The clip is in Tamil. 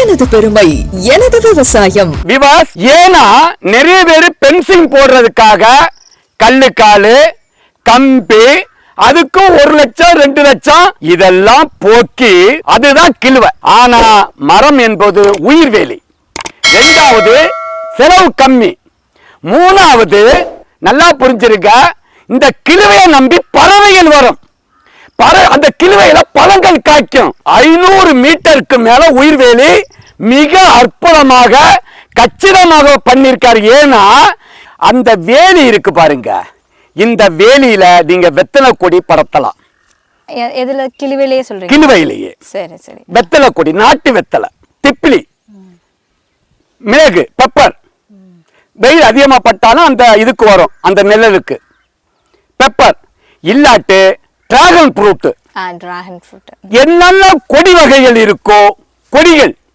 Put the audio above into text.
எனது பெருமை எனது விவசாயம். விவாஸ் ஏன்னா நிறைய பேர் பென்சிங் போடுறதுக்காக கல்லுக்காலு கம்பி அதுக்கு 1 லட்சம் 2 லட்சம் இதெல்லாம் போக்கி அதுதான் கிழுவை. ஆனா மரம் என்பது உயிர்வேலி. 2வது செலவு கம்மி. 3வது நல்லா புரிஞ்சிருக்க, இந்த கிழுவையை நம்பி பறவைகள் வரும். அந்த கிழுவையில பழங்கள் காய்க்கும். 500 மீட்டருக்கு மேல உயிர்வேலி மிக அற்புதமாக கச்சிதமாக பண்ணிருக்காரு. ஏன்னா அந்த வேலி இருக்கு பாருங்க, இந்த வேலியில நீங்க வெத்தலை கொடி படத்தலாம். எதுல? கிழுவையிலேயே சொல்றீங்க? கிழுவையிலேயே. சரி சரி. வெத்தலை கொடி, நாட்டு வெத்தலை, திப்பிலி, மிளகு, பெப்பர். வெயில் அதிகமா பட்டாலும் அந்த இதுக்கு வரும், அந்த நிழலுக்கு. பெப்பர் இல்லாட்டு டிராகன் ஃப்ரூட், டிராகன் ஃப்ரூட், என்னென்ன கொடி வகைகள் இருக்கோ கொடிகள்